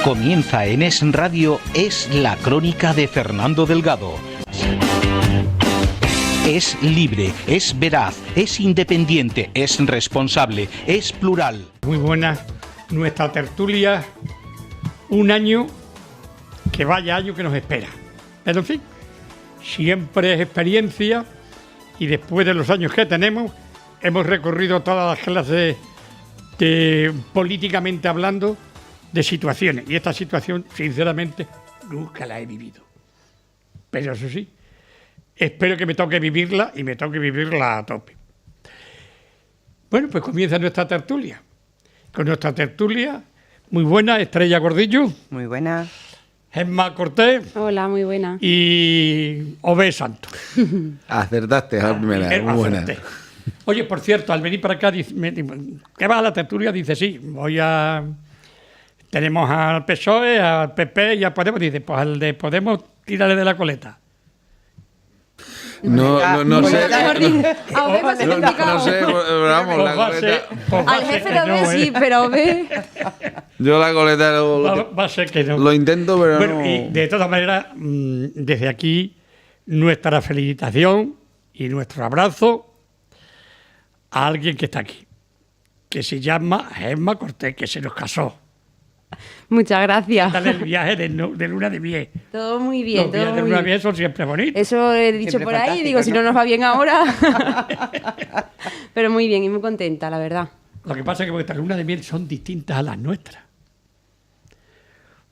Comienza en Es Radio, Es la Crónica de Fernando Delgado. Es libre, es veraz, es independiente, es responsable, es plural. Muy buena nuestra tertulia, un año que vaya año que nos espera. Pero en fin, siempre es experiencia y después de los años que tenemos, hemos recorrido todas las clases de, políticamente hablando, de situaciones. Y esta situación, sinceramente, nunca la he vivido. Pero eso sí, espero que me toque vivirla y me toque vivirla a tope. Bueno, pues comienza nuestra tertulia. Con nuestra tertulia, muy buena, Estrella Gordillo. Muy buena. Gemma Cortés. Hola, muy buena. Y Ove Santos. Acertaste a la primera, muy buena. Oye, por cierto, al venir para acá, ¿qué vas a la tertulia? Dice, sí, voy a... Tenemos al PSOE, al PP y a Podemos. Dice, pues al de Podemos, tírale de la coleta. No sé. No sé, vamos, la coleta. Al jefe lo ve, sí, pero ve. Yo la coleta va a ser que no. Lo intento, pero bueno, no. Y de todas maneras, desde aquí, nuestra felicitación y nuestro abrazo a alguien que está aquí, que se llama Gemma Cortés, que se nos casó. Muchas gracias. Dale el viaje de luna de miel. Todo muy bien. Los viajes de luna de miel son siempre bonitos. Eso he dicho siempre por ahí, digo, ¿no? Si no nos va bien ahora. Pero muy bien y muy contenta, la verdad. Lo que pasa es que vuestras lunas de miel son distintas a las nuestras.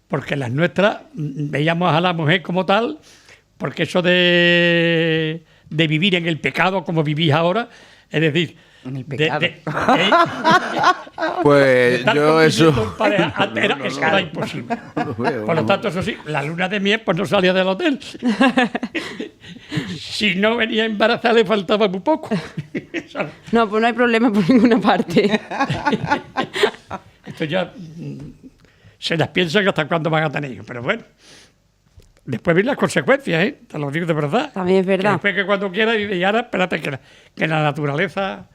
Porque las nuestras veíamos a la mujer como tal, porque eso de vivir en el pecado como vivís ahora, es decir... En el pecado. Pues yo eso... Era imposible. Por lo tanto, eso sí, la luna de miel pues no salía del hotel. Si no venía embarazada le faltaba muy poco. No, pues no hay problema por ninguna parte. Esto ya se las piensan hasta cuándo van a tener hijos, pero bueno. Después vienen las consecuencias, ¿eh? Te lo digo de verdad. También es verdad. Que después que cuando quieras y ahora espérate que la naturaleza...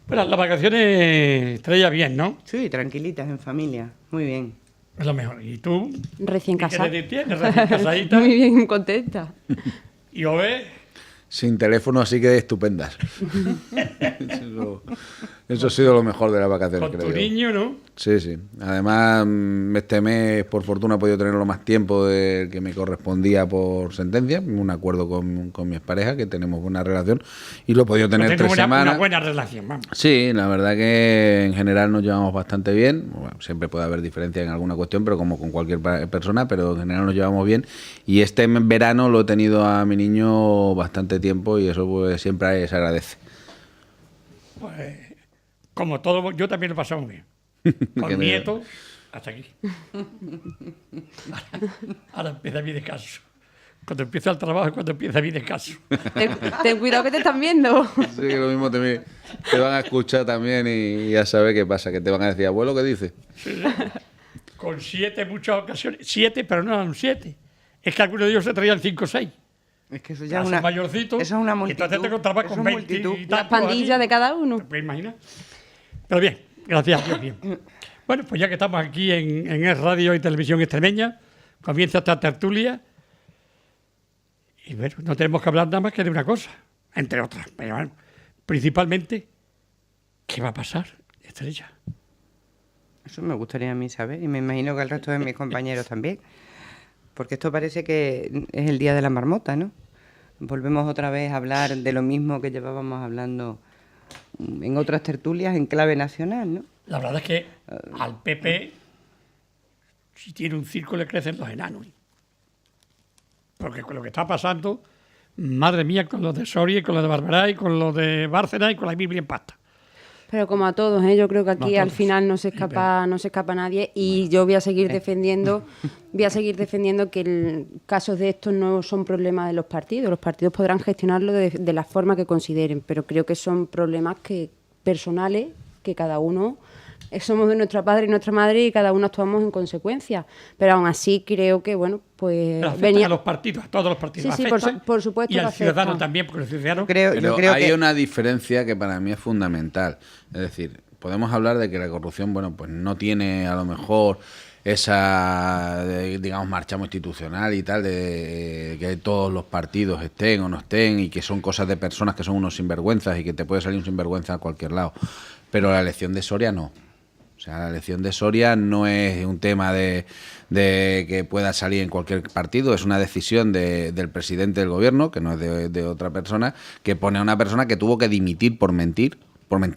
Bueno, las vacaciones Estrella bien, ¿no? Sí, tranquilitas en familia, muy bien. Es lo mejor. ¿Y tú? Recién casada. ¿Qué tienes? Recién casadita. Muy bien, contenta. ¿Y Ove? Sin teléfono, así que estupendas. Eso ha sido lo mejor de las vacaciones, Con creo tu yo. niño, ¿no? Sí. Además, este mes, por fortuna, he podido tenerlo más tiempo del que me correspondía por sentencia. Un acuerdo con mi expareja, que tenemos buena relación, y lo he podido tener 3 semanas. Una buena relación, vamos. Sí, la verdad que en general nos llevamos bastante bien. Bueno, siempre puede haber diferencias en alguna cuestión, pero como con cualquier persona, pero en general nos llevamos bien. Y este verano lo he tenido a mi niño bastante tiempo y eso pues siempre se agradece. Pues, como todo, yo también lo he pasado muy bien. Con nietos, hasta aquí. Ahora empieza mi descanso. Cuando empieza el trabajo es cuando empieza mi descanso. Ten cuidado que te están viendo. Sí, lo mismo te van a escuchar también y ya sabes qué pasa, que te van a decir, abuelo, ¿qué dice? Sí. Con 7 muchas ocasiones. 7, pero no eran 7. Es que algunos de ellos se traían 5 o 6. Es que eso ya es una mayorcito. Eso es una multitud. Entonces te encontrabas con 20 y La pandilla de cada uno. ¿Te puedes imaginar? Pero bien, gracias a Dios, bien. Bueno, pues ya que estamos aquí en Es Radio y Televisión Extremeña, comienza esta tertulia. Y bueno, no tenemos que hablar nada más que de una cosa, entre otras. Pero bueno, principalmente, ¿qué va a pasar, Estrella? Eso me gustaría a mí saber y me imagino que al resto de mis compañeros también. Porque esto parece que es el día de la marmota, ¿no? Volvemos otra vez a hablar de lo mismo que llevábamos hablando en otras tertulias en clave nacional, ¿no? La verdad es que al PP, si tiene un circo, le crecen los enanos. Porque con lo que está pasando, madre mía, con los de Soria y con los de Barberá y con los de Bárcena y con la Biblia en pasta. Pero como a todos, yo creo que aquí No a al todos. final no se escapa nadie, y yo voy a seguir defendiendo que casos de estos no son problemas de los partidos. Los partidos podrán gestionarlo de la forma que consideren, pero creo que son problemas personales que cada uno somos de nuestra padre y nuestra madre y cada uno actuamos en consecuencia. Pero aún así creo que, bueno, pues Pero afecta a los partidos, a todos los partidos. Sí, afectan, por supuesto y que al ciudadano afecta. también, porque el ciudadano... Pero yo creo hay que una diferencia que para mí es fundamental. Es decir, podemos hablar de que la corrupción, bueno, pues no tiene a lo mejor esa, digamos, marchamo institucional y tal, de que todos los partidos estén o no estén, y que son cosas de personas que son unos sinvergüenzas y que te puede salir un sinvergüenza a cualquier lado. Pero la elección de Soria no. O sea, la elección de Soria no es un tema de que pueda salir en cualquier partido, es una decisión del presidente del gobierno, que no es de otra persona, que pone a una persona que tuvo que dimitir por mentir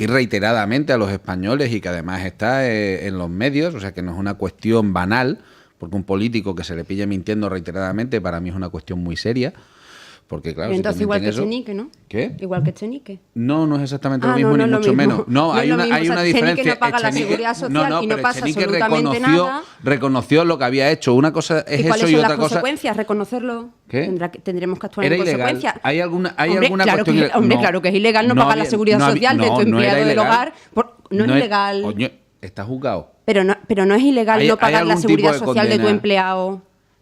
reiteradamente a los españoles, y que además está en los medios. O sea, que no es una cuestión banal, porque un político que se le pille mintiendo reiteradamente para mí es una cuestión muy seria. Porque, claro, Y entonces igual que eso, Echenique, ¿no? ¿qué? Igual que Echenique. No, no es exactamente lo Ah, mismo, no, ni no es lo mucho mismo. menos. No, No hay es lo una, hay mismo. una O sea, Echenique diferencia. no paga la seguridad social y no pero pasa Echenique absolutamente nada. reconoció lo que había hecho. Una cosa es ¿Y cuáles eso y son otra las cosa. consecuencias? ¿Reconocerlo? ¿Qué? Tendremos que actuar Era en ilegal. consecuencia. ¿Hay alguna Claro cuestión? claro que es ilegal no pagar la seguridad social de tu empleado del hogar. No es ilegal. Coño, está juzgado. Pero no es ilegal ¿Hay no pagar la algún seguridad tipo de social de tu condena? empleado.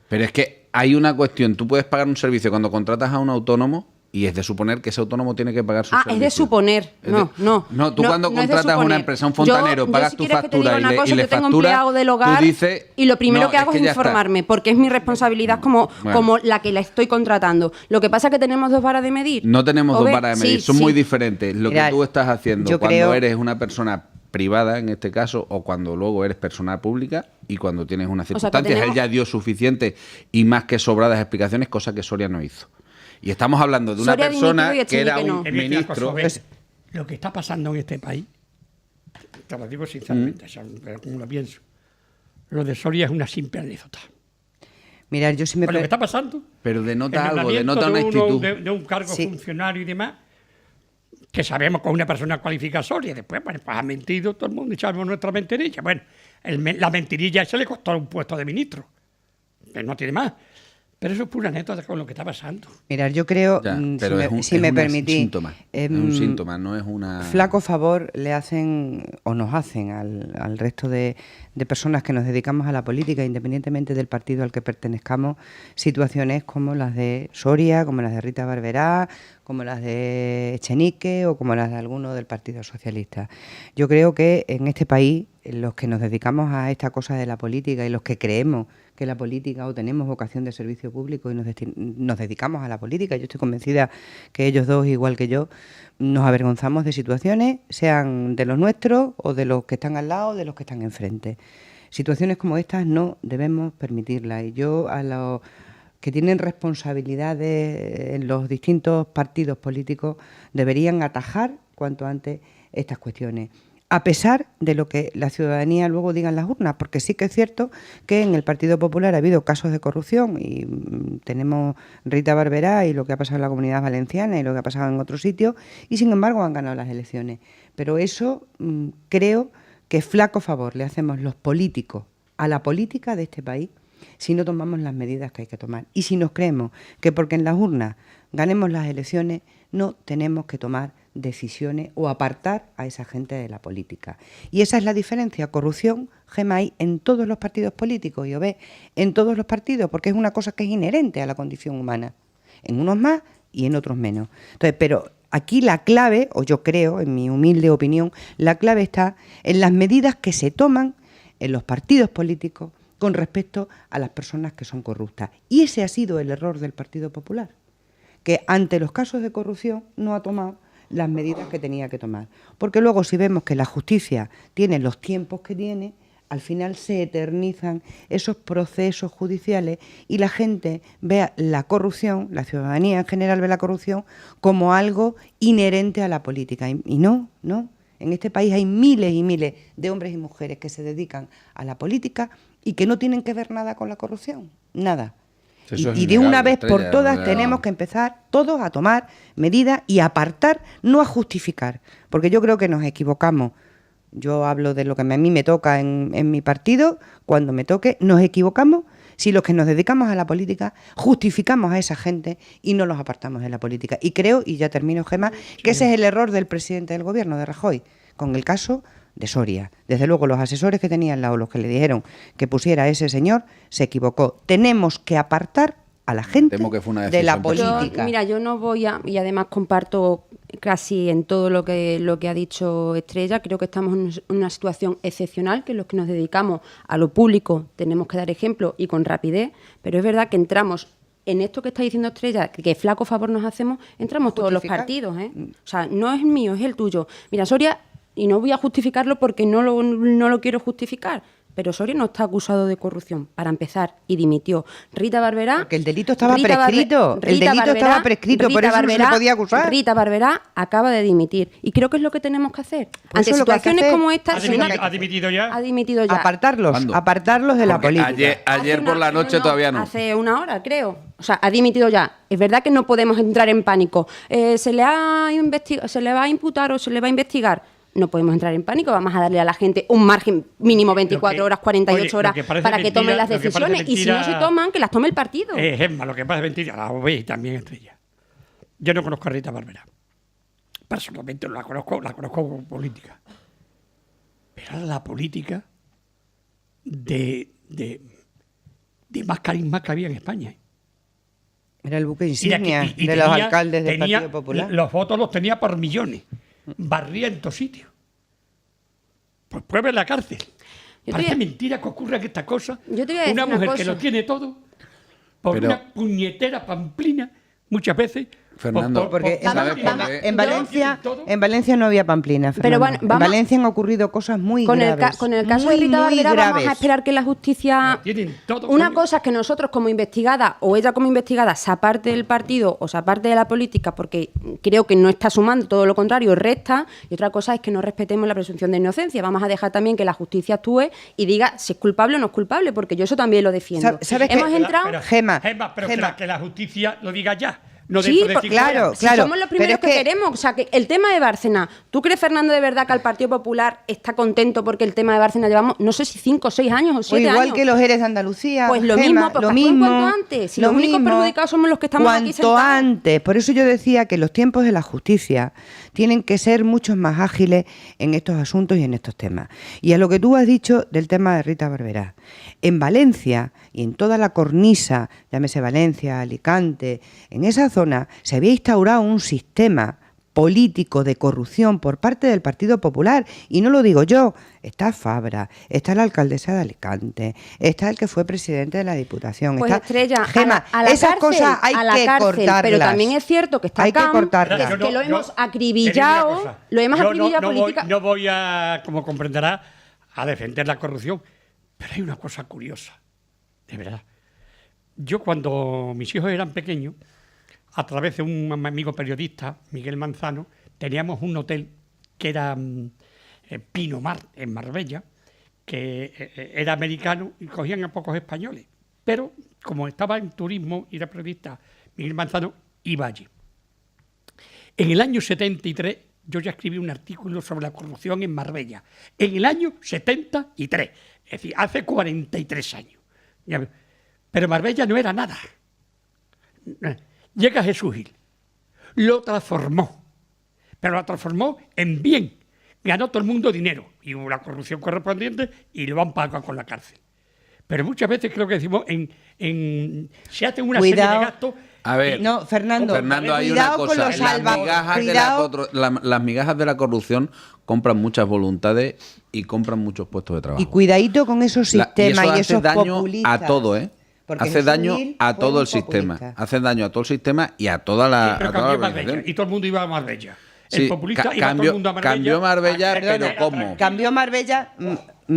Pero es que hay una cuestión. Tú puedes pagar un servicio cuando contratas a un autónomo, y es de suponer que ese autónomo tiene que pagar su servicio. Es de suponer. No. No, tú cuando no es de contratas a una suponer. empresa, a un fontanero, Yo, pagas si tu quieres que te factura diga una y cosa, le yo tengo facturas, empleado del hogar, tú dices, y lo primero no, que hago es ya está. informarme, porque es mi responsabilidad como Bueno. la que la estoy contratando. Lo que pasa es que tenemos dos varas de medir. No tenemos dos ¿O ves? varas de medir, Sí, son sí. muy diferentes. Lo Mira, que tú estás haciendo yo cuando creo- eres una persona privada, en este caso, o cuando luego eres persona pública, y cuando tienes unas sea, que circunstancias, tenemos- él ya dio suficientes y más que sobradas explicaciones, cosa que Soria no hizo. Y estamos hablando de una Soria persona dimitió y que era Echenique un no. ministro. Lo que está pasando en este país, te lo digo sinceramente, pero como lo pienso, lo de Soria es una simple anécdota. Mirad, yo sí me... Con lo que está pasando, Pero denota el algo, nombramiento denota una de uno, actitud. de un cargo Sí. funcionario y demás, que sabemos que una persona cualifica Soria, después pues ha mentido todo el mundo y sabemos nuestra mentirilla. Bueno, la mentirilla esa le costó un puesto de ministro, que no tiene más. Pero eso es pura anécdota con lo que está pasando. Mirad, yo creo, Ya, si pero me, es un, si es me un permitís, síntoma. Es un síntoma, no es una... flaco favor le hacen o nos hacen al resto de personas que nos dedicamos a la política, independientemente del partido al que pertenezcamos, situaciones como las de Soria, como las de Rita Barberá, como las de Echenique o como las de alguno del Partido Socialista. Yo creo que en este país, los que nos dedicamos a esta cosa de la política y los que creemos que la política o tenemos vocación de servicio público y nos dedicamos a la política, yo estoy convencida que ellos dos, igual que yo, nos avergonzamos de situaciones, sean de los nuestros o de los que están al lado o de los que están enfrente. Situaciones como estas no debemos permitirlas, y yo a los que tienen responsabilidades en los distintos partidos políticos deberían atajar cuanto antes estas cuestiones, a pesar de lo que la ciudadanía luego diga en las urnas, porque sí que es cierto que en el Partido Popular ha habido casos de corrupción, y tenemos Rita Barberá y lo que ha pasado en la Comunidad Valenciana y lo que ha pasado en otros sitios, y sin embargo han ganado las elecciones. Pero eso creo que flaco favor le hacemos los políticos a la política de este país si no tomamos las medidas que hay que tomar. Y si nos creemos que porque en las urnas ganemos las elecciones no tenemos que tomar decisiones o apartar a esa gente de la política. Y esa es la diferencia. Corrupción, Gema, hay en todos los partidos políticos, y ve en todos los partidos, porque es una cosa que es inherente a la condición humana. En unos más y en otros menos. Entonces, pero aquí la clave, o yo creo, en mi humilde opinión, la clave está en las medidas que se toman en los partidos políticos con respecto a las personas que son corruptas. Y ese ha sido el error del Partido Popular, que ante los casos de corrupción no ha tomado las medidas que tenía que tomar. Porque luego, si vemos que la justicia tiene los tiempos que tiene, al final se eternizan esos procesos judiciales y la gente ve la corrupción, la ciudadanía en general ve la corrupción como algo inherente a la política. Y no. En este país hay miles y miles de hombres y mujeres que se dedican a la política y que no tienen que ver nada con la corrupción. Nada. Eso es Y de una innegable, vez por Estrella, todas o sea, tenemos que empezar todos a tomar medidas y a apartar, no a justificar, porque yo creo que nos equivocamos. Yo hablo de lo que a mí me toca en mi partido, cuando me toque, nos equivocamos si los que nos dedicamos a la política justificamos a esa gente y no los apartamos de la política. Y creo, y ya termino, Gemma, que ese es el error del presidente del gobierno, de Rajoy, con el caso de Soria. Desde luego, los asesores que tenía al lado, los que le dijeron que pusiera a ese señor, se equivocó. Tenemos que apartar a la gente Temo que fue una de la decisión personal. política. Mira, yo no voy a, y además comparto casi en todo lo que ha dicho Estrella. Creo que estamos en una situación excepcional, que los que nos dedicamos a lo público tenemos que dar ejemplo y con rapidez, pero es verdad que entramos en esto que está diciendo Estrella, que flaco favor nos hacemos, entramos todos los Justificar. partidos, ¿eh? O sea, no es el mío, es el tuyo. Mira, Soria, y no voy a justificarlo porque no lo quiero justificar, pero Soria no está acusado de corrupción, para empezar, y dimitió. Rita Barberá... Porque el delito estaba prescrito, el delito estaba prescrito, por eso no se le podía acusar. Rita Barberá acaba de dimitir, y creo que es lo que tenemos que hacer. Pues Ante eso es lo que hay que situaciones hacer. como esta... ¿Ha dimitido ya? Ha dimitido ya. Apartarlos ¿Cuándo? de la Porque política. Ayer por la noche todavía no. Hace una hora, creo. O sea, ha dimitido ya. Es verdad que no podemos entrar en pánico. ¿Se le va a imputar o se le va a investigar? No podemos entrar en pánico. Vamos a darle a la gente un margen mínimo 24 horas, 48 horas para que tomen las decisiones. Y si no se toman, que las tome el partido. Gemma, lo que pasa es mentira. La veis también, Estrella. Yo no conozco a Rita Barberá. Personalmente no la conozco como política. Pero era la política de más carisma que había en España. Era el buque Y insignia y de los tenía- alcaldes del tenía- Partido Popular. Los votos los tenía por millones. Barría en todos sitios. Pues prueba en la cárcel. Yo Parece te voy a- mentira que ocurra esta cosa. Yo te voy a decir Una una mujer cosa. que lo tiene todo, por Pero- una puñetera pamplina, muchas veces. Fernando, Porque ¿sabes por qué? en Valencia no había pamplina, Pero Fernando. bueno, En vamos- Valencia han ocurrido cosas muy Con el, graves. con el caso muy, de Rita muy Barberá vamos graves. a esperar que la justicia... Lo tienen todo, Una coño. cosa es que nosotros como investigada o ella como investigada se aparte del partido o se aparte de la política porque creo que no está sumando, todo lo contrario, resta. Y otra cosa es que no respetemos la presunción de inocencia. Vamos a dejar también que la justicia actúe y diga si es culpable o no es culpable, porque yo eso también lo defiendo. ¿Sabes qué? Hemos entrado... Gemma, pero Gemma. que la justicia lo diga ya. No Sí, dentro de por- 5 claro, años. Si claro. somos los pero primeros es que queremos. O sea, que el tema de Bárcena, ¿tú crees, Fernando, de verdad que el Partido Popular está contento porque el tema de Bárcena llevamos, no sé si 5, 6 años o O 7 igual años? que los eres de Andalucía. Pues lo Gemma, mismo, pues lo actúen mismo. cuanto antes. Si lo los únicos mismo, perjudicados somos los que estamos aquí cuanto sentados. antes. Por eso yo decía que los tiempos de la justicia tienen que ser mucho más ágiles en estos asuntos y en estos temas. Y a lo que tú has dicho del tema de Rita Barberá. En Valencia y en toda la cornisa, llámese Valencia, Alicante, en esa zona se había instaurado un sistema político de corrupción por parte del Partido Popular, y no lo digo yo, está Fabra, está la alcaldesa de Alicante, está el que fue presidente de la Diputación, Pues está Estrella, Gemma, a la esas cárcel, cosas hay a la que cárcel, cortarlas. pero también es cierto que está Hay que Camp, cortarlas. que Yo lo no- hemos yo- acribillado, te digo una cosa. lo hemos Yo acribillado no política. no voy a, como comprenderá, a defender la corrupción, pero hay una cosa curiosa, de verdad. Yo cuando mis hijos eran pequeños, a través de un amigo periodista, Miguel Manzano, teníamos un hotel que era Pino Mar, en Marbella, que era americano y cogían a pocos españoles. Pero como estaba en turismo y era periodista, Miguel Manzano iba allí. En el año 73 yo ya escribí un artículo sobre la corrupción en Marbella. En el año 73, es decir, hace 43 años. Ya ves. Pero Marbella no era nada. Llega Jesús Gil, lo transformó, pero lo transformó en bien. Ganó todo el mundo dinero y hubo la corrupción correspondiente y lo han pagado con la cárcel. Pero muchas veces creo que decimos, se hacen una serie de gastos. A ver, No, Fernando, hay una cuidado con cosa. los Las migajas de la corrupción compran muchas voluntades y compran muchos puestos de trabajo. y cuidadito con esos Y sistemas eso y hace esos daño populistas. a todo, ¿eh? Porque Hace Jesús daño Gil a fue todo un el sistema. populista. Hace daño a todo el sistema y a toda la, Pero a toda la cambió Marbella organización. y todo el mundo iba a Marbella. Sí, El populista iba todo el mundo a Marbella. cambió Marbella, Perdona, pero ¿cómo? Cambió Marbella,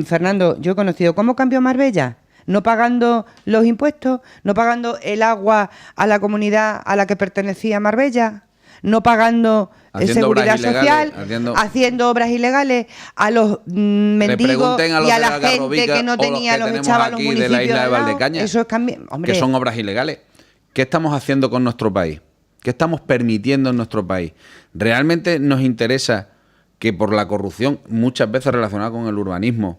Fernando, yo he conocido, ¿cómo cambió Marbella? No pagando los impuestos, no pagando el agua a la comunidad a la que pertenecía Marbella, no pagando Haciendo seguridad obras social, ilegales, haciendo obras ilegales, a los mendigos pregunten a los y a de la la gente Garrobica que no o los tenía, que los tenemos echaba a los aquí de la municipios isla de al lado. Valdecañas, Eso es hombre, que son obras ilegales. ¿Qué estamos haciendo con nuestro país? ¿Qué estamos permitiendo en nuestro país? ¿Realmente nos interesa que por la corrupción, muchas veces relacionada con el urbanismo,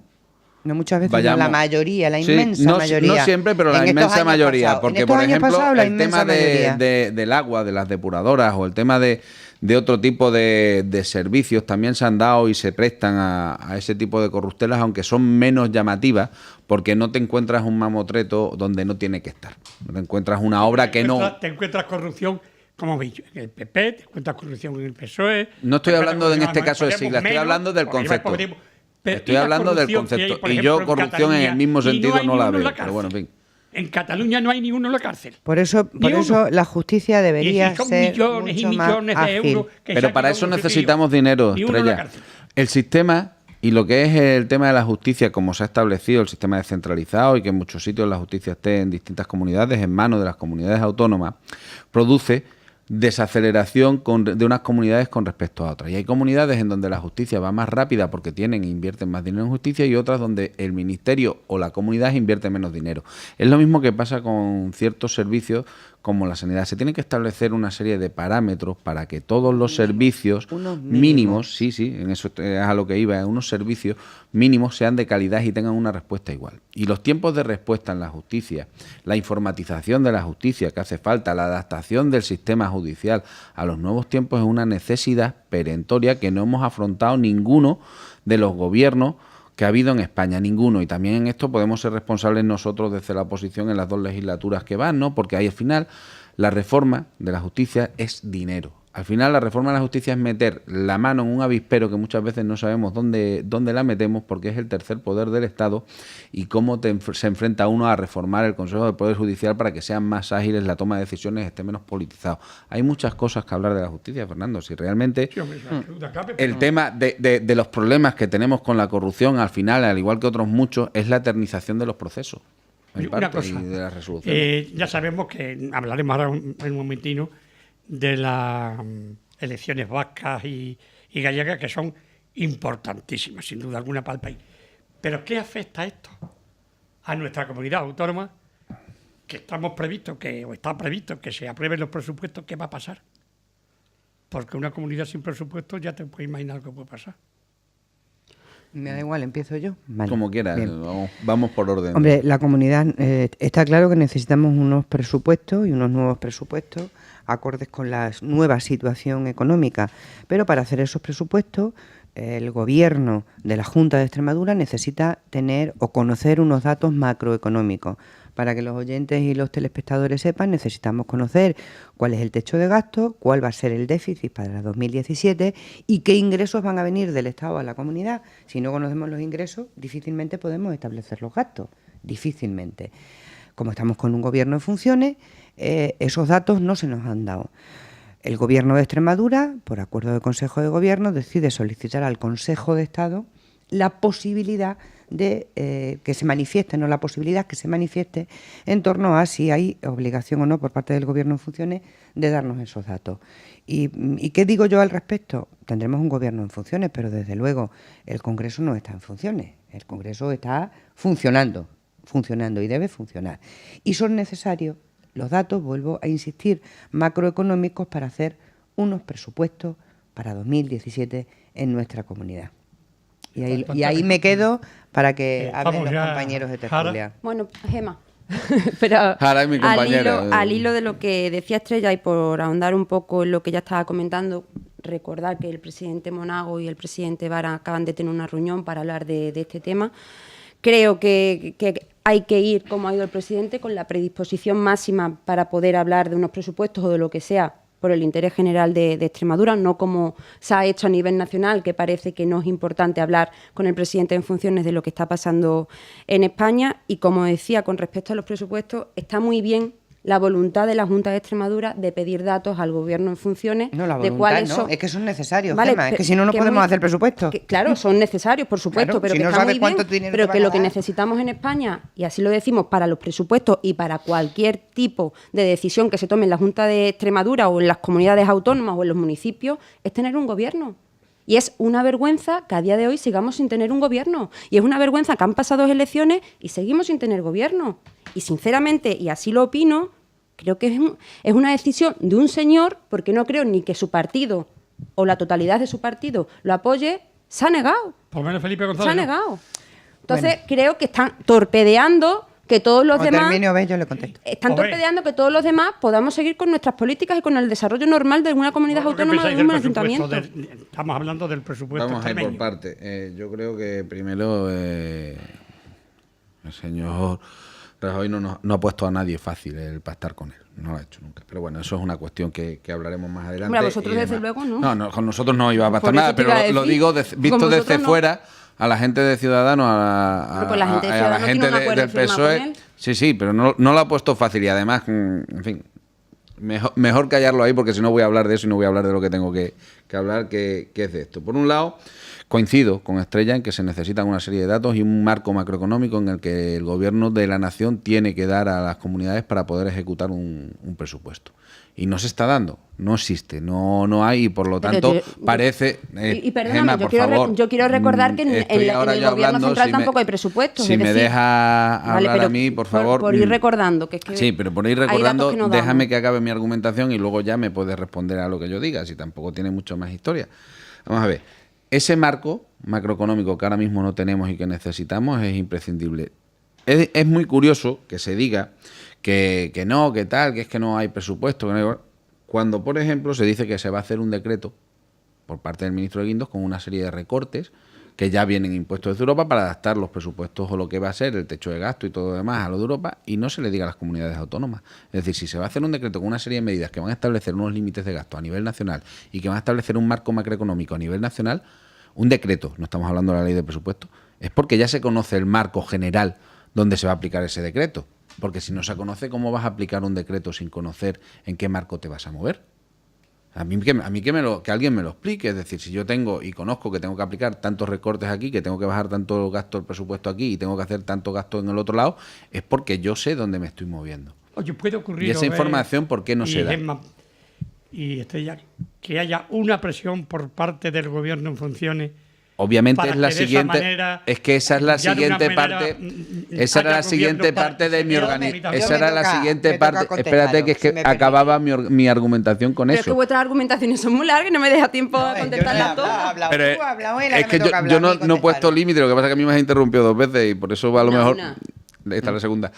No, muchas veces vayamos? no, la mayoría, la Sí, inmensa mayoría. No siempre, pero la En estos inmensa años mayoría. pasados. Porque, En estos por años ejemplo, pasados, la el inmensa tema mayoría. del agua, de las depuradoras o el tema de otro tipo de servicios también se han dado y se prestan a ese tipo de corruptelas, aunque son menos llamativas, porque no te encuentras un mamotreto donde no tiene que estar. No te encuentras una obra que no... Te encuentras corrupción, como he dicho, en el PP, te encuentras corrupción en el PSOE. No estoy te hablando en encuentras este caso de corrupción siglas, estoy menos, hablando del porque concepto. podemos- pero Estoy ¿y la hablando del corrupción que hay, concepto. por Y ejemplo, yo en corrupción en Cataluña? el mismo Y no sentido hay no la ninguno en veo. la Pero bueno, en cárcel. fin. En Cataluña no hay ninguno en la cárcel. Por eso la justicia debería Y si son ser millones y mucho más millones de ágil. euros que Pero se para ha eso quitado un necesitamos tío. dinero, Ni uno en la Estrella. cárcel. El sistema y lo que es el tema de la justicia, como se ha establecido, el sistema descentralizado y que en muchos sitios la justicia esté en distintas comunidades, en manos de las comunidades autónomas, produce desaceleración de unas comunidades con respecto a otras. Y hay comunidades en donde la justicia va más rápida porque tienen e invierten más dinero en justicia y otras donde el ministerio o la comunidad invierte menos dinero. Es lo mismo que pasa con ciertos servicios como la sanidad. Se tiene que establecer una serie de parámetros para que todos los servicios Unos mínimos, sí, en eso es a lo que iba, unos servicios mínimos sean de calidad y tengan una respuesta igual. Y los tiempos de respuesta en la justicia, la informatización de la justicia que hace falta, la adaptación del sistema judicial a los nuevos tiempos es una necesidad perentoria que no hemos afrontado ninguno de los gobiernos que ha habido en España, ninguno. Y también en esto podemos ser responsables nosotros desde la oposición en las 2 legislaturas que van, ¿no? Porque ahí al final la reforma de la justicia es dinero. Al final la reforma de la justicia es meter la mano en un avispero que muchas veces no sabemos dónde la metemos porque es el tercer poder del Estado y cómo se enfrenta uno a reformar el Consejo del Poder Judicial para que sean más ágiles la toma de decisiones, esté menos politizado. Hay muchas cosas que hablar de la justicia, Fernando. Si realmente Sí, hombre, eso absoluta cabe, el pero- tema de los problemas que tenemos con la corrupción, al final, al igual que otros muchos, es la eternización de los procesos en Una parte, cosa, y de las resoluciones. ya sabemos que hablaremos ahora en un momentino de las elecciones vascas y gallegas, que son importantísimas, sin duda alguna, para el país. Pero ¿qué afecta esto a nuestra comunidad autónoma? Que está previsto que se aprueben los presupuestos. ¿Qué va a pasar? Porque una comunidad sin presupuesto ya te puedes imaginar lo que puede pasar. Me da igual, empiezo yo. Vale, Como quieras, bien. vamos por orden. Hombre, la comunidad, está claro que necesitamos unos presupuestos y unos nuevos presupuestos acordes con la nueva situación económica. Pero para hacer esos presupuestos, el gobierno de la Junta de Extremadura necesita tener o conocer unos datos macroeconómicos. Para que los oyentes y los telespectadores sepan, necesitamos conocer cuál es el techo de gasto, cuál va a ser el déficit para el 2017 y qué ingresos van a venir del Estado a la comunidad. Si no conocemos los ingresos, difícilmente podemos establecer los gastos, difícilmente. Como estamos con un gobierno en funciones, esos datos no se nos han dado. El Gobierno de Extremadura, por acuerdo del Consejo de Gobierno, decide solicitar al Consejo de Estado la posibilidad de que se manifieste, no la posibilidad que se manifieste en torno a si hay obligación o no por parte del Gobierno en funciones de darnos esos datos. ¿Y qué digo yo al respecto? Tendremos un Gobierno en funciones, pero desde luego el Congreso no está en funciones. El Congreso está funcionando y debe funcionar. Y son necesarios los datos, vuelvo a insistir, macroeconómicos para hacer unos presupuestos para 2017 en nuestra comunidad. Y ahí me quedo para que hablen Vamos los ya, compañeros de Jara. tertulia. Bueno, Gema. Pero Jara es mi compañera. al hilo de lo que decía Estrella y por ahondar un poco en lo que ya estaba comentando, recordar que el presidente Monago y el presidente Vara acaban de tener una reunión para hablar de este tema. Creo que hay que ir, como ha ido el presidente, con la predisposición máxima para poder hablar de unos presupuestos o de lo que sea por el interés general de Extremadura, no como se ha hecho a nivel nacional, que parece que no es importante hablar con el presidente en funciones de lo que está pasando en España. Y como decía, con respecto a los presupuestos, está muy bien la voluntad de la Junta de Extremadura de pedir datos al Gobierno en funciones. No, la de voluntad cuáles no, son... es que son necesarios, Vale, Gema, es que si no, no podemos hacer presupuestos. Claro, son necesarios, por Claro, supuesto, pero si que no está sabes muy cuánto bien, dinero pero te que van a lo que dar. necesitamos en España, y así lo decimos para los presupuestos y para cualquier tipo de decisión que se tome en la Junta de Extremadura o en las comunidades autónomas o en los municipios, es tener un gobierno. Y es una vergüenza que a día de hoy sigamos sin tener un gobierno. Y es una vergüenza que han pasado elecciones y seguimos sin tener gobierno. Y sinceramente, y así lo opino, Creo que es una decisión de un señor, porque no creo ni que su partido o la totalidad de su partido lo apoye. Se ha negado. Por lo menos Felipe Se González. ha negado. Entonces creo que están torpedeando que todos los demás... termine, Obed, yo le contesto. Están Obed. torpedeando que todos los demás podamos seguir con nuestras políticas y con el desarrollo normal de una comunidad ¿Vosotros qué autónoma, de pensáis un del ayuntamiento. presupuesto estamos hablando del presupuesto Vamos a ir por extremeño. parte. Yo creo que primero el señor Rajoy no ha puesto a nadie fácil el pactar con él. No lo ha hecho nunca. Pero bueno, eso es una cuestión que hablaremos más adelante. Hombre, a vosotros y desde demás. luego no. No, con nosotros no iba a pactar Por eso nada, te pero iba a lo decir, digo con visto desde vosotros no. fuera, a la gente de Ciudadanos, Pero pues la gente de a la Ciudadanos gente tiene un acuerdo del firmado con PSOE. él. Sí, pero no lo ha puesto fácil y además, en fin, mejor callarlo ahí porque si no voy a hablar de eso y no voy a hablar de lo que tengo que hablar, que es de esto. Por un lado, coincido con Estrella en que se necesitan una serie de datos y un marco macroeconómico en el que el gobierno de la nación tiene que dar a las comunidades para poder ejecutar un presupuesto. Y no se está dando, no existe, no hay y por lo Pero tanto parece... y perdóname, Gemma, por favor, yo quiero recordar que en estoy el ahora ya gobierno hablando, central si me- tampoco hay presupuestos. Si es me decir, deja vale, hablar pero a mí, por favor... Por ir recordando. Que es que Sí, pero por ir hay recordando, datos que no déjame damos. que acabe mi argumentación y luego ya me puedes responder a lo que yo diga, si tampoco tiene mucho más historia. Vamos a ver, ese marco macroeconómico que ahora mismo no tenemos y que necesitamos es imprescindible. Es muy curioso que se diga que no, que tal, que es que no hay presupuesto, que no hay... Cuando, por ejemplo, se dice que se va a hacer un decreto por parte del ministro de Guindos con una serie de recortes que ya vienen impuestos desde Europa para adaptar los presupuestos o lo que va a ser el techo de gasto y todo lo demás a lo de Europa y no se le diga a las comunidades autónomas. Es decir, si se va a hacer un decreto con una serie de medidas que van a establecer unos límites de gasto a nivel nacional y que van a establecer un marco macroeconómico a nivel nacional, un decreto, no estamos hablando de la ley de presupuesto, es porque ya se conoce el marco general donde se va a aplicar ese decreto. Porque si no se conoce, ¿cómo vas a aplicar un decreto sin conocer en qué marco te vas a mover? A mí que alguien me lo explique. Es decir, si yo tengo y conozco que tengo que aplicar tantos recortes aquí, que tengo que bajar tanto gasto del presupuesto aquí y tengo que hacer tanto gasto en el otro lado, es porque yo sé dónde me estoy moviendo. Oye, puede ocurrir... Y esa Obed, información, ¿por qué no y se da? Gemma, y Estrella, que haya una presión por parte del gobierno en funciones. Obviamente Para es la que de esa siguiente, manera, es que esa es la ya de una siguiente manera, parte, esa era haya la siguiente gobierno para parte de mi que sea organización, comunitario. esa era la Me siguiente toca parte, contestarlo, espérate que es que si me permite. acababa mi argumentación con Pero es eso. que vuestras argumentaciones son muy largas y no me deja tiempo a contestarlas todas. Pero es que yo yo no he puesto límite, lo que pasa es que a mí me has interrumpido 2 veces y por eso a lo No, mejor... una. Esta es la segunda.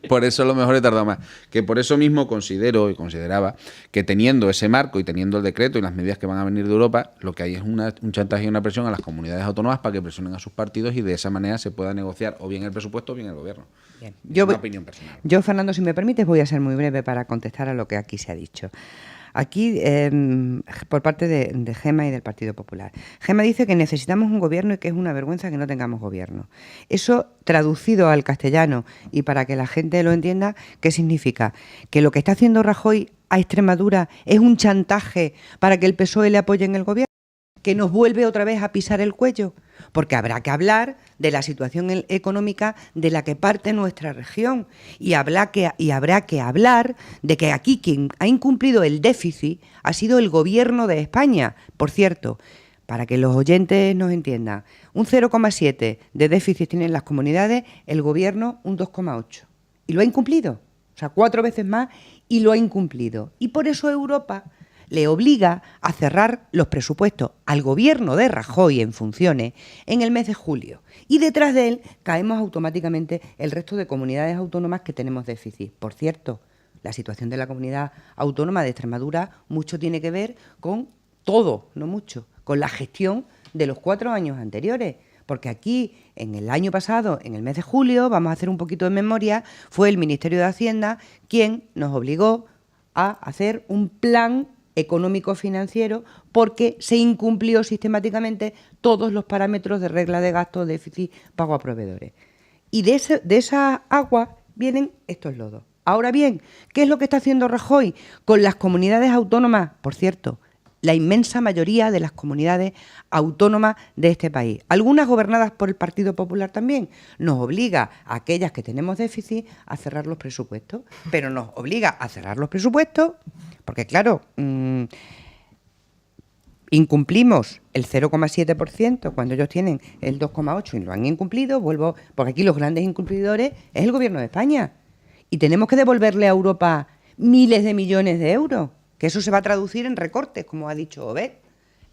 Por eso a lo mejor he tardado más. Que por eso mismo considero y consideraba que teniendo ese marco y teniendo el decreto y las medidas que van a venir de Europa, lo que hay es un chantaje y una presión a las comunidades autónomas para que presionen a sus partidos y de esa manera se pueda negociar o bien el presupuesto o bien el gobierno. Bien. Es una opinión personal. Yo, Fernando, si me permites, voy a ser muy breve para contestar a lo que aquí se ha dicho. Aquí, por parte de Gemma y del Partido Popular. Gemma dice que necesitamos un gobierno y que es una vergüenza que no tengamos gobierno. Eso, traducido al castellano y para que la gente lo entienda, ¿qué significa? Que lo que está haciendo Rajoy a Extremadura es un chantaje para que el PSOE le apoye en el gobierno, que nos vuelve otra vez a pisar el cuello, porque habrá que hablar de la situación económica de la que parte nuestra región y habrá que hablar de que aquí quien ha incumplido el déficit ha sido el gobierno de España. Por cierto, para que los oyentes nos entiendan, un 0,7 de déficit tienen las comunidades, el gobierno un 2,8. Y lo ha incumplido, o sea, 4 veces más y lo ha incumplido. Y por eso Europa le obliga a cerrar los presupuestos al gobierno de Rajoy en funciones en el mes de julio. Y detrás de él caemos automáticamente el resto de comunidades autónomas que tenemos déficit. Por cierto, la situación de la comunidad autónoma de Extremadura mucho tiene que ver con todo, no mucho, con la gestión de los 4 años anteriores. Porque aquí, en el año pasado, en el mes de julio, vamos a hacer un poquito de memoria, fue el Ministerio de Hacienda quien nos obligó a hacer un plan económico-financiero porque se incumplió sistemáticamente todos los parámetros de regla de gasto, déficit, pago a proveedores. Y de esa agua vienen estos lodos. Ahora bien, ¿qué es lo que está haciendo Rajoy con las comunidades autónomas? Por cierto, la inmensa mayoría de las comunidades autónomas de este país, algunas gobernadas por el Partido Popular también, nos obliga a aquellas que tenemos déficit a cerrar los presupuestos, pero nos obliga a cerrar los presupuestos porque, claro, incumplimos el 0,7% cuando ellos tienen el 2,8% y lo han incumplido, porque aquí los grandes incumplidores es el Gobierno de España. y tenemos que devolverle a Europa miles de millones de euros, que eso se va a traducir en recortes, como ha dicho Obed,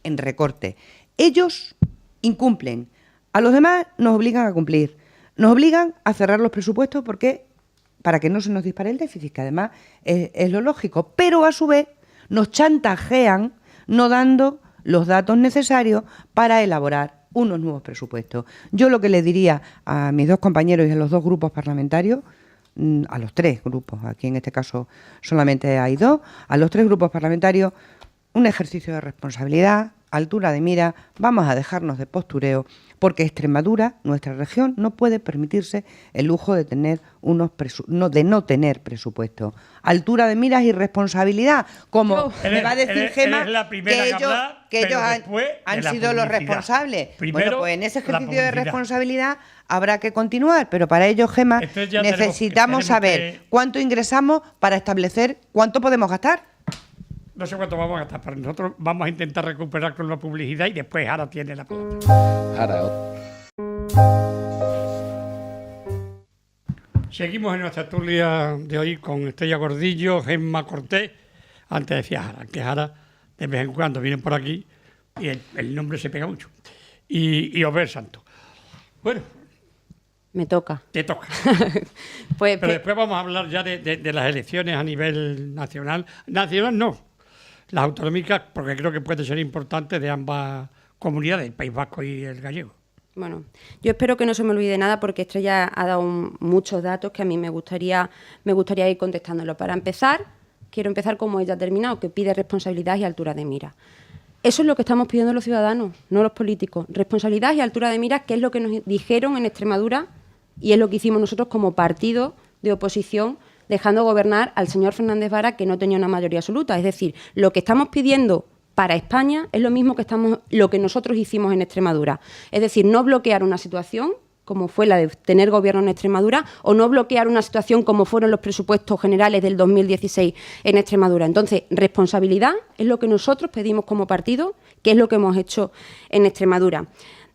en recortes. Ellos incumplen, a los demás nos obligan a cumplir, nos obligan a cerrar los presupuestos para que no se nos dispare el déficit, que además es lo lógico, pero a su vez nos chantajean no dando los datos necesarios para elaborar unos nuevos presupuestos. Yo lo que le diría a mis dos compañeros y a los dos grupos parlamentarios, a los tres grupos, aquí en este caso solamente hay dos, a los tres grupos parlamentarios, un ejercicio de responsabilidad, altura de mira, vamos a dejarnos de postureo, porque Extremadura, nuestra región, no puede permitirse el lujo de tener no tener presupuesto. Altura de miras y responsabilidad, como me va a decir Gemma, que ellos han sido los responsables. Bueno, pues en ese ejercicio de responsabilidad habrá que continuar, pero para ello, Gemma, necesitamos saber cuánto ingresamos para establecer cuánto podemos gastar. No sé cuánto vamos a gastar, pero nosotros vamos a intentar recuperar con la publicidad y después Jara tiene la palabra. Seguimos en nuestra tertulia de hoy con Estrella Gordillo, Gemma Cortés. Antes decía Jara, que Jara de vez en cuando vienen por aquí y el nombre se pega mucho. Y Obed Santos. Bueno. Me toca. Te toca. Pues, pero después vamos a hablar ya de las elecciones a nivel nacional. Nacional no. Las autonómicas, porque creo que puede ser importante de ambas comunidades, el País Vasco y el gallego. Bueno, yo espero que no se me olvide nada porque Estrella ha dado muchos datos que a mí me gustaría ir contestándolo. Para empezar, quiero empezar como ella ha terminado, que pide responsabilidad y altura de mira. Eso es lo que estamos pidiendo los ciudadanos, no los políticos. Responsabilidad y altura de mira, que es lo que nos dijeron en Extremadura y es lo que hicimos nosotros como partido de oposición, dejando gobernar al señor Fernández Vara, que no tenía una mayoría absoluta. Es decir, lo que estamos pidiendo para España es lo mismo lo que nosotros hicimos en Extremadura. Es decir, no bloquear una situación como fue la de tener gobierno en Extremadura, o no bloquear una situación como fueron los presupuestos generales del 2016 en Extremadura. Entonces, responsabilidad es lo que nosotros pedimos como partido, que es lo que hemos hecho en Extremadura.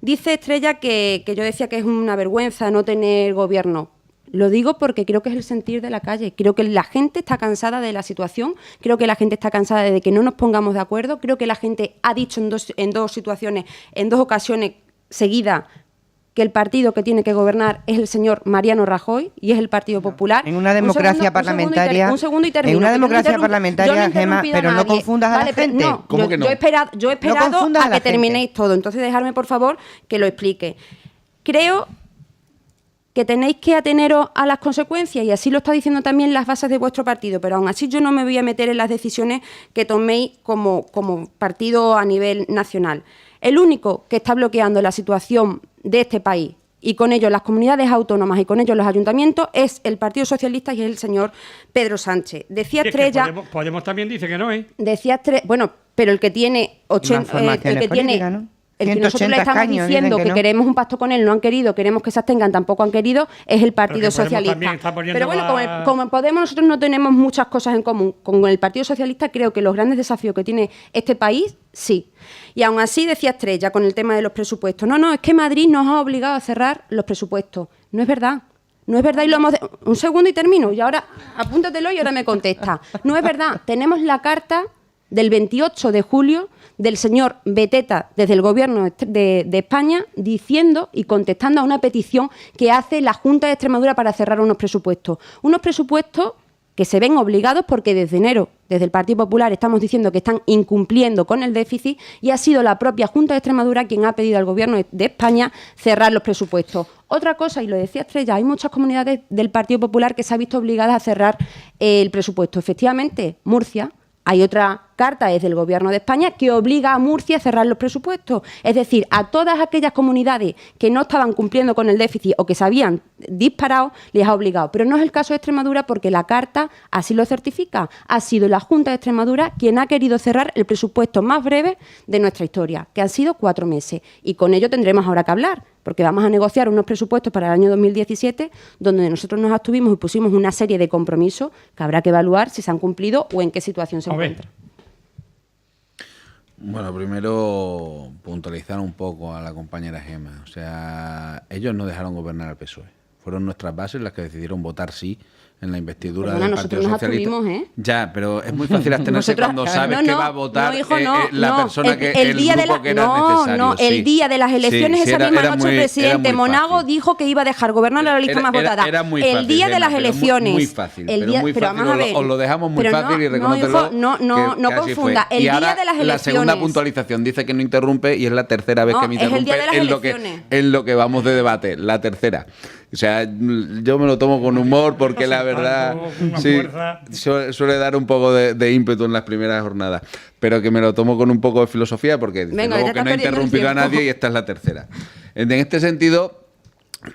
Dice Estrella que yo decía que es una vergüenza no tener gobierno. Lo digo porque creo que es el sentir de la calle. Creo que la gente está cansada de la situación, creo que la gente está cansada de que no nos pongamos de acuerdo, creo que la gente ha dicho en dos ocasiones seguidas, que el partido que tiene que gobernar es el señor Mariano Rajoy y es el Partido Popular. En una democracia parlamentaria, en una democracia parlamentaria, Gemma, pero no confundas a la gente. No, ¿Cómo que no? Yo he esperado a que terminéis todo. Entonces, dejadme, por favor, que lo explique. Creo que tenéis que ateneros a las consecuencias, y así lo está diciendo también las bases de vuestro partido, pero aún así yo no me voy a meter en las decisiones que toméis como partido a nivel nacional. El único que está bloqueando la situación de este país, y con ello las comunidades autónomas y con ello los ayuntamientos, es el Partido Socialista y es el señor Pedro Sánchez. Decía Estrella... Podemos también dice que no, ¿eh? Decía bueno, pero el que tiene 80... el que tiene... ¿no? El que nosotros le estamos diciendo que queremos un pacto con él, no han querido, queremos que se abstengan, tampoco han querido, es el Partido Socialista. Pero bueno, como Podemos, nosotros no tenemos muchas cosas en común. Con el Partido Socialista creo que los grandes desafíos que tiene este país, sí. Y aún así decía Estrella con el tema de los presupuestos. No, es que Madrid nos ha obligado a cerrar los presupuestos. No es verdad. No es verdad y lo hemos... Un segundo y termino. Y ahora, apúntatelo y ahora me contesta. No es verdad. Tenemos la carta del 28 de julio del señor Beteta desde el Gobierno de España diciendo y contestando a una petición que hace la Junta de Extremadura para cerrar unos presupuestos. Unos presupuestos que se ven obligados porque desde enero, desde el Partido Popular, estamos diciendo que están incumpliendo con el déficit y ha sido la propia Junta de Extremadura quien ha pedido al Gobierno de España cerrar los presupuestos. Otra cosa, y lo decía Estrella, hay muchas comunidades del Partido Popular que se han visto obligadas a cerrar el presupuesto. Efectivamente, Murcia. Hay otra carta desde el Gobierno de España que obliga a Murcia a cerrar los presupuestos. Es decir, a todas aquellas comunidades que no estaban cumpliendo con el déficit o que se habían disparado, les ha obligado. Pero no es el caso de Extremadura porque la carta así lo certifica. Ha sido la Junta de Extremadura quien ha querido cerrar el presupuesto más breve de nuestra historia, que han sido 4 meses. Y con ello tendremos ahora que hablar, porque vamos a negociar unos presupuestos para el año 2017, donde nosotros nos abstuvimos y pusimos una serie de compromisos que habrá que evaluar si se han cumplido o en qué situación se encuentran. Bueno, primero puntualizar un poco a la compañera Gemma. O sea, ellos no dejaron gobernar al PSOE. Fueron nuestras bases las que decidieron votar sí en la investidura Perdona, del nosotros Partido nos Socialista. abstuvimos, ¿eh? Ya, pero es muy fácil abstenerse Nosotros- cuando sabes que va a votar la persona que el día de grupo que era necesario. el sí. día de las elecciones, Sí, esa misma era noche, muy- el era presidente muy Monago fácil. dijo que iba a dejar gobernar a la lista más votada. Era muy el fácil, día de Gemma, las pero elecciones. muy fácil, el pero día, muy pero fácil, vamos a ver. os lo dejamos muy Pero fácil y no, reconócelo. hijo, no que así confunda. fue. El Y día ahora, de las la segunda elecciones. puntualización dice que no interrumpe y es la tercera vez No, que me es el interrumpe día de las elecciones. en lo que vamos de debate, la tercera. O sea, yo me lo tomo con humor porque la verdad Una sí, fuerza. suele dar un poco de ímpetu en las primeras jornadas, pero que me lo tomo con un poco de filosofía porque desde Venga, luego ya que estás no he perdiendo el interrumpido a tiempo. nadie y esta es la tercera. En este sentido,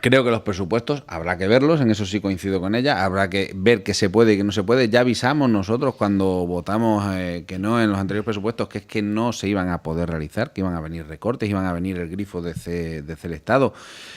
creo que los presupuestos habrá que verlos, en eso sí coincido con ella, habrá que ver qué se puede y qué no se puede. Ya avisamos nosotros cuando votamos que no en los anteriores presupuestos, que es que no se iban a poder realizar, que iban a venir recortes, iban a venir el grifo de el Estado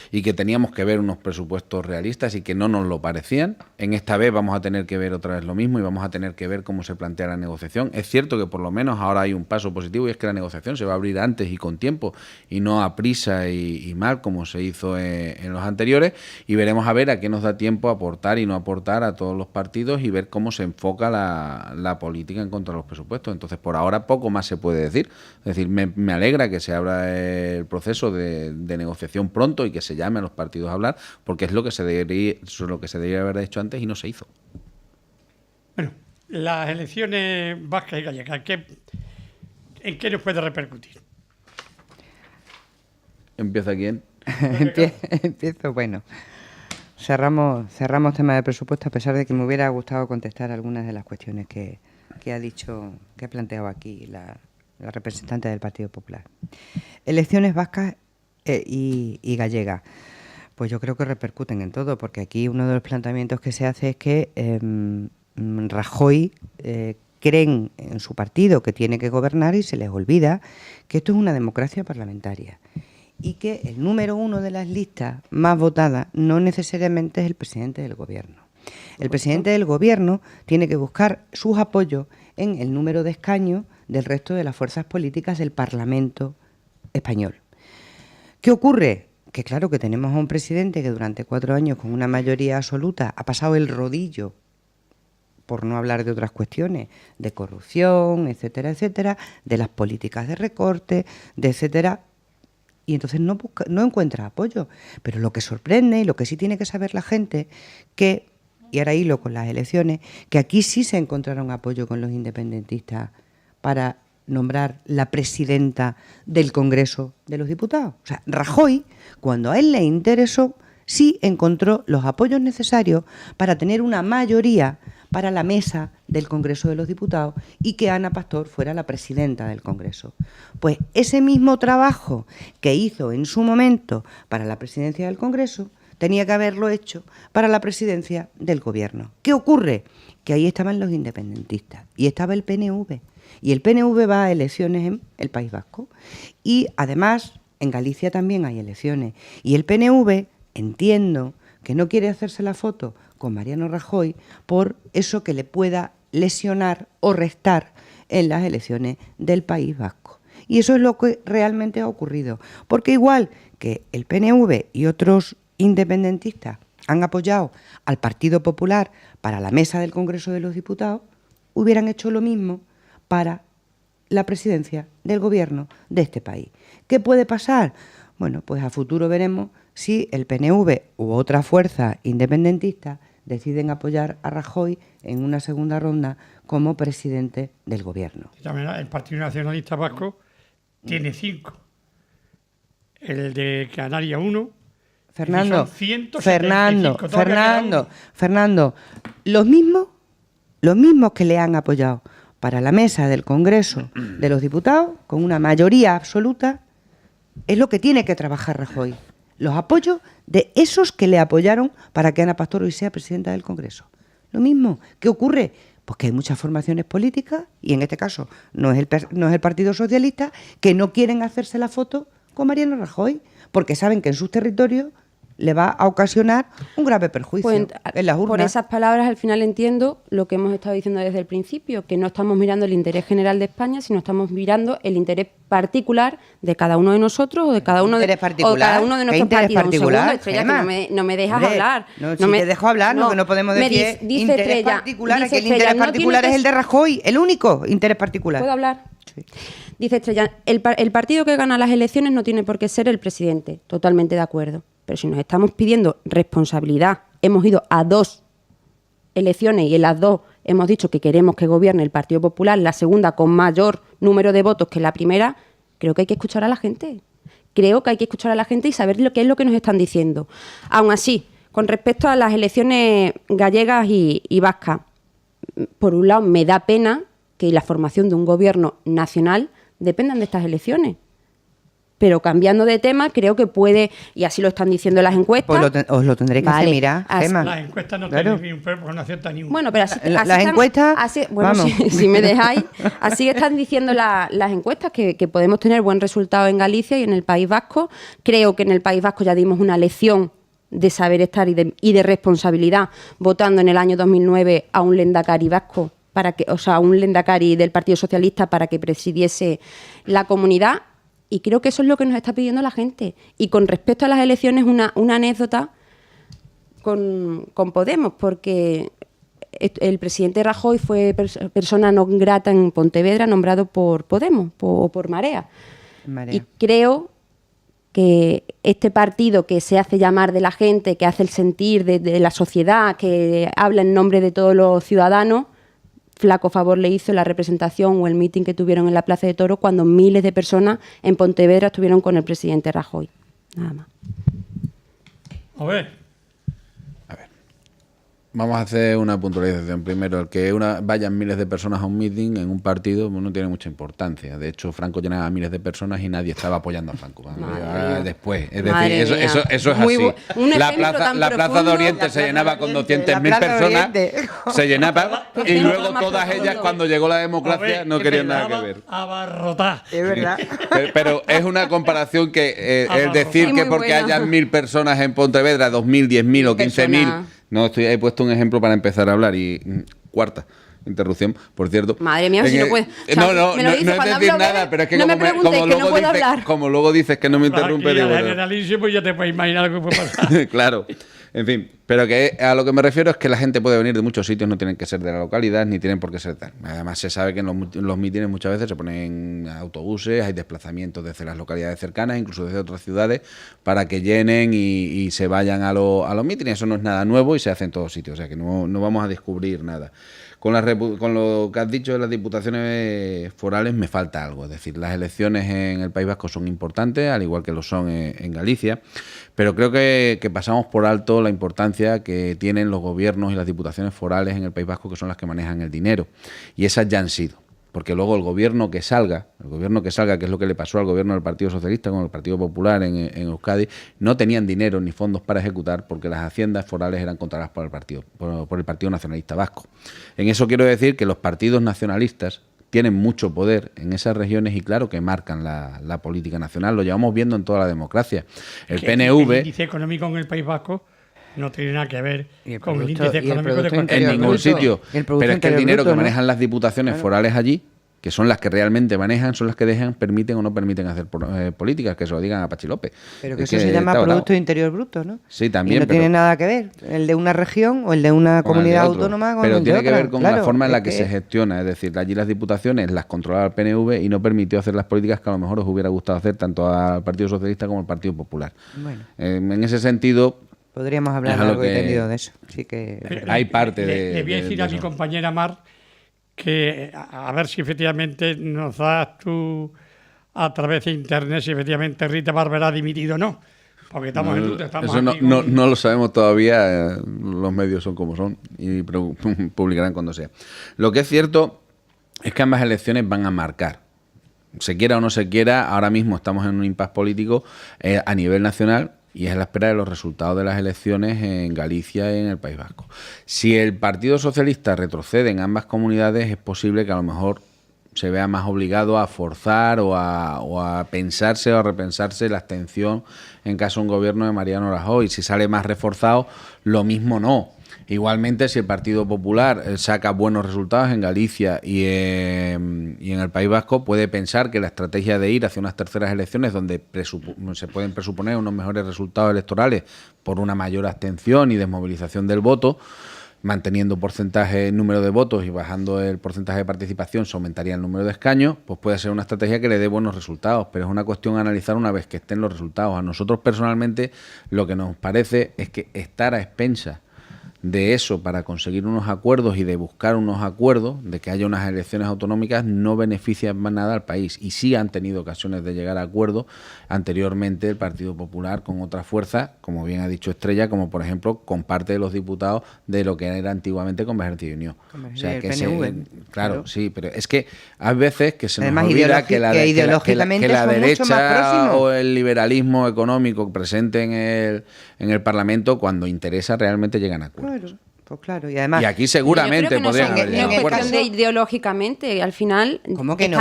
y que teníamos que ver unos presupuestos realistas y que no nos lo parecían. En esta vez vamos a tener que ver otra vez lo mismo y vamos a tener que ver cómo se plantea la negociación. Es cierto que por lo menos ahora hay un paso positivo y es que la negociación se va a abrir antes y con tiempo y no a prisa y mal como se hizo en los anteriores, y veremos a ver a qué nos da tiempo aportar y no aportar a todos los partidos y ver cómo se enfoca la política en contra de los presupuestos. Entonces, por ahora poco más se puede decir. Es decir, me alegra que se abra el proceso de negociación pronto y que se llame a los partidos a hablar, porque es lo que se debería haber hecho antes y no se hizo. Bueno, las elecciones vascas y gallegas, ¿en qué nos puede repercutir? ¿Empieza quién? Empiezo, bueno. Cerramos tema de presupuesto, a pesar de que me hubiera gustado contestar algunas de las cuestiones que ha dicho, que ha planteado aquí la representante del Partido Popular. Elecciones vascas y gallegas. Pues yo creo que repercuten en todo, porque aquí uno de los planteamientos que se hace es que Rajoy creen en su partido que tiene que gobernar y se les olvida que esto es una democracia parlamentaria y que el número uno de las listas más votadas no necesariamente es el presidente del gobierno. El presidente del gobierno tiene que buscar sus apoyos en el número de escaños del resto de las fuerzas políticas del Parlamento español. ¿Qué ocurre? Que claro que tenemos a un presidente que durante 4 años con una mayoría absoluta ha pasado el rodillo, por no hablar de otras cuestiones, de corrupción, etcétera, etcétera, de las políticas de recorte, de etcétera, y entonces no encuentra apoyo. Pero lo que sorprende y lo que sí tiene que saber la gente, que, y ahora hilo con las elecciones, que aquí sí se encontraron apoyo con los independentistas para nombrar la presidenta del Congreso de los Diputados. O sea, Rajoy, cuando a él le interesó, sí encontró los apoyos necesarios para tener una mayoría para la mesa del Congreso de los Diputados y que Ana Pastor fuera la presidenta del Congreso. Pues ese mismo trabajo que hizo en su momento para la presidencia del Congreso tenía que haberlo hecho para la presidencia del Gobierno. ¿Qué ocurre? Que ahí estaban los independentistas y estaba el PNV. Y el PNV va a elecciones en el País Vasco. Y además en Galicia también hay elecciones. Y el PNV, entiendo que no quiere hacerse la foto con Mariano Rajoy por eso que le pueda lesionar o restar en las elecciones del País Vasco. Y eso es lo que realmente ha ocurrido. Porque igual que el PNV y otros independentistas han apoyado al Partido Popular para la mesa del Congreso de los Diputados, hubieran hecho lo mismo para la presidencia del gobierno de este país. ¿Qué puede pasar? Bueno, pues a futuro veremos si el PNV u otra fuerza independentista deciden apoyar a Rajoy en una segunda ronda como presidente del gobierno. También el Partido Nacionalista Vasco tiene 5. El de Canarias 1. Fernando, Fernando, Fernando, los mismos que le han apoyado para la mesa del Congreso de los Diputados, con una mayoría absoluta, es lo que tiene que trabajar Rajoy. Los apoyos de esos que le apoyaron para que Ana Pastor hoy sea presidenta del Congreso. Lo mismo. ¿Qué ocurre? Pues que hay muchas formaciones políticas, y en este caso no es el Partido Socialista, que no quieren hacerse la foto con Mariano Rajoy, porque saben que en sus territorios le va a ocasionar un grave perjuicio Pues, en las urnas. por esas palabras, al final entiendo lo que hemos estado diciendo desde el principio, que no estamos mirando el interés general de España, sino estamos mirando el interés particular de cada uno de nosotros o de cada uno de, ¿Interés particular? o de cada uno de ¿Qué nuestros interés partidos. particular, Un segundo, Estrella, Gemma? que no me dejas Hombre, hablar. no, si te dejo hablar, lo que no podemos me decir es dice interés Estrella, particular. dice Aquí el Estrella, interés no particular tiene es el de Rajoy, el único interés particular. ¿Puedo hablar? Dice Estrella, el partido que gana las elecciones no tiene por qué ser el presidente. Totalmente de acuerdo. Pero si nos estamos pidiendo responsabilidad, hemos ido a 2 elecciones y en las 2 hemos dicho que queremos que gobierne el Partido Popular, la segunda con mayor número de votos que la primera, creo que hay que escuchar a la gente. Creo que hay que escuchar a la gente y saber qué es lo que nos están diciendo. Aún así, con respecto a las elecciones gallegas y vascas, por un lado me da pena que la formación de un gobierno nacional dependan de estas elecciones. Pero cambiando de tema, creo que puede, y así lo están diciendo las encuestas. Pues os lo tendré que hacer mirar, Gemma. Las encuestas no Claro. tienen ni un pelo porque no aciertan ni uno. Bueno, pero así, Las están- encuestas, bueno, vamos. si me dejáis, así están diciendo las encuestas que podemos tener buen resultado en Galicia y en el País Vasco. Creo que en el País Vasco ya dimos una lección de saber estar y de responsabilidad votando en el año 2009 a un Lehendakari vasco, a un Lehendakari del Partido Socialista para que presidiese la comunidad. Y creo que eso es lo que nos está pidiendo la gente. Y con respecto a las elecciones, una anécdota con Podemos, porque el presidente Rajoy fue persona no grata en Pontevedra, nombrado por Podemos o por Marea. Marea. Y creo que este partido que se hace llamar de la gente, que hace el sentir de la sociedad, que habla en nombre de todos los ciudadanos, flaco favor le hizo la representación o el meeting que tuvieron en la Plaza de Toros cuando miles de personas en Pontevedra estuvieron con el presidente Rajoy. Nada más. A ver, Vamos a hacer una puntualización. Primero, el que vayan miles de personas a un meeting en un partido no tiene mucha importancia. De hecho, Franco llenaba a miles de personas y nadie estaba apoyando a Franco. Después. Es Madre decir, mía. eso es Muy así. un La ejemplo plaza, tan la plaza de profundo. Oriente La se Plaza llenaba de con Oriente, 200.000 la Plaza de personas. Oriente. Se llenaba Qué y ejemplo luego más todas profundo. ellas, cuando llegó la a democracia, ver, no que querían me nada que daba ver. Es abarrotar. verdad. Pero es una comparación que el decir Sí, que muy porque buena. hayan 1.000 personas en Pontevedra, 2.000, 10.000 o 15.000, Personas. no he puesto un ejemplo para empezar a hablar y cuarta interrupción, por cierto. Madre mía, En si no el- puedes. O sea, no me lo dices es cuando decir hablo, nada, pero es que no me como, preguntes, que no luego puedo dices, hablar. como luego dices que no me interrumpe, Aquí digo, al bueno. generalicio, pues ya te puedes imaginar lo que puede pasar. Claro. En fin, pero que a lo que me refiero es que la gente puede venir de muchos sitios, no tienen que ser de la localidad, ni tienen por qué ser tal. Además, se sabe que en los mítines muchas veces se ponen autobuses, hay desplazamientos desde las localidades cercanas, incluso desde otras ciudades, para que llenen y se vayan a los mítines. Eso no es nada nuevo y se hace en todos sitios, o sea que no vamos a descubrir nada. Con lo que has dicho de las diputaciones forales me falta algo. Es decir, las elecciones en el País Vasco son importantes, al igual que lo son en Galicia, pero creo que pasamos por alto la importancia que tienen los gobiernos y las diputaciones forales en el País Vasco, que son las que manejan el dinero. Y esas ya han sido. Porque luego el gobierno que salga, que es lo que le pasó al gobierno del Partido Socialista con el Partido Popular en Euskadi, no tenían dinero ni fondos para ejecutar porque las haciendas forales eran controladas por el Partido Nacionalista Vasco. En eso quiero decir que los partidos nacionalistas tienen mucho poder en esas regiones y claro que marcan la política nacional. Lo llevamos viendo en toda la democracia. El Que PNV... El índice económico en el País Vasco no tiene nada que ver Y el con el producto- índice y el económico de producto cualquier en interior ningún bruto. sitio. El Producto Pero es que el Interior dinero Bruto, que ¿no? manejan las diputaciones forales allí, que son las que realmente manejan, son las que permiten o no permiten hacer políticas, que se lo digan a Pachi López. Pero que Es eso se llama está Producto votado. Interior Bruto, ¿no? Sí, también, Y no pero- tiene nada que ver el de una región o el de una con el de comunidad otro. autónoma con pero el de tiene que otra. ver con Claro, la forma en la es que se gestiona, es decir, allí las diputaciones las controlaba el PNV y no permitió hacer las políticas que a lo mejor os hubiera gustado hacer tanto al Partido Socialista como al Partido Popular. Bueno. En ese sentido, Podríamos hablar Es algo largo y que- tendido de eso. Sí que... hay parte Le voy a de decir a mi eso. compañera Mar que a ver si efectivamente nos das tú a través de internet si efectivamente Rita Barberá ha dimitido o no. Porque estamos en duda, estamos Eso aquí con- no lo sabemos todavía, los medios son como son y publicarán cuando sea. Lo que es cierto es que ambas elecciones van a marcar. Se quiera o no se quiera, ahora mismo estamos en un impasse político a nivel nacional y es a la espera de los resultados de las elecciones en Galicia y en el País Vasco. Si el Partido Socialista retrocede en ambas comunidades, es posible que a lo mejor se vea más obligado a forzar o a pensarse o a repensarse la abstención en caso de un gobierno de Mariano Rajoy. Si sale más reforzado, lo mismo no. Igualmente, si el Partido Popular saca buenos resultados en Galicia y en el País Vasco, puede pensar que la estrategia de ir hacia unas terceras elecciones donde se pueden presuponer unos mejores resultados electorales por una mayor abstención y desmovilización del voto, manteniendo número de votos y bajando el porcentaje de participación, se aumentaría el número de escaños, pues puede ser una estrategia que le dé buenos resultados, pero es una cuestión a analizar una vez que estén los resultados. A nosotros personalmente lo que nos parece es que estar a expensas de eso para conseguir unos acuerdos y de buscar unos acuerdos, de que haya unas elecciones autonómicas, no beneficia más nada al país. Y sí han tenido ocasiones de llegar a acuerdos anteriormente el Partido Popular con otras fuerzas, como bien ha dicho Estrella, como por ejemplo con parte de los diputados de lo que era antiguamente Convergencia y Unión. O sea, que claro, sí, pero es que hay veces que se nos olvida que la derecha o el liberalismo económico presente en el Parlamento, cuando interesa, realmente llegan a acuerdos. Pues claro, y además... Y aquí seguramente podrían haber llegado a acuerdos. Ideológicamente, al final... ¿Cómo que no?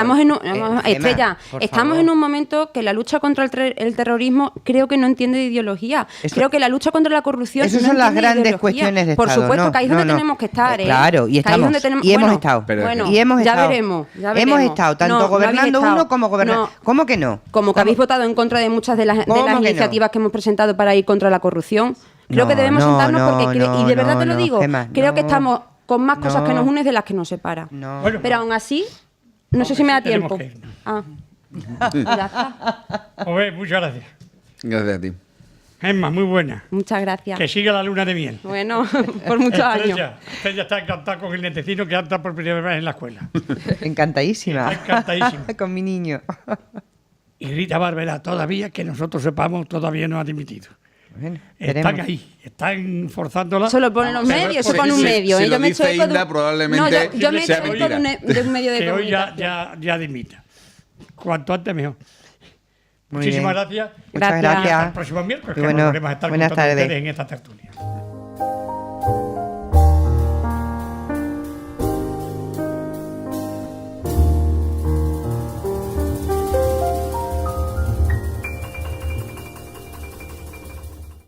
Estamos en un momento que la lucha contra el terrorismo creo que no entiende de ideología. Creo que la lucha contra la corrupción esas son las grandes cuestiones de Estado. Por supuesto, que ahí es donde tenemos que estar, Claro, y estamos. Hemos estado. Ya veremos. Hemos estado, tanto gobernando uno como gobernando... ¿Cómo que no? Como que habéis votado en contra de muchas de las iniciativas que hemos presentado para ir contra la corrupción. Creo que debemos sentarnos porque, y de verdad te lo digo, Gemma, creo que estamos con más cosas que nos unen de las que nos separan. Bueno, pero aún así, no sé si me da tiempo. Ya está. Pues muchas gracias. Gracias a ti. Gemma, muy buena. Muchas gracias. Que siga la luna de miel. Bueno, por muchos años. Estrella está encantada con el netecino que anda por primera vez en la escuela. Encantadísima. Está encantadísima. Con mi niño. Y Rita Barberá, todavía, que nosotros sepamos, todavía no ha dimitido. Bueno, están ahí, están forzándola. Solo ponen los medios, eso pone un medio. Si lo dice Inda, probablemente yo me he hecho eco de un medio de que hoy comunicación. ya dimita. Cuanto antes mejor. Muy Muchísimas bien. gracias. Muchas gracias. Hasta el próximo miércoles, que Bueno, volveremos a estar con buenas todos tardes. ustedes en esta tertulia.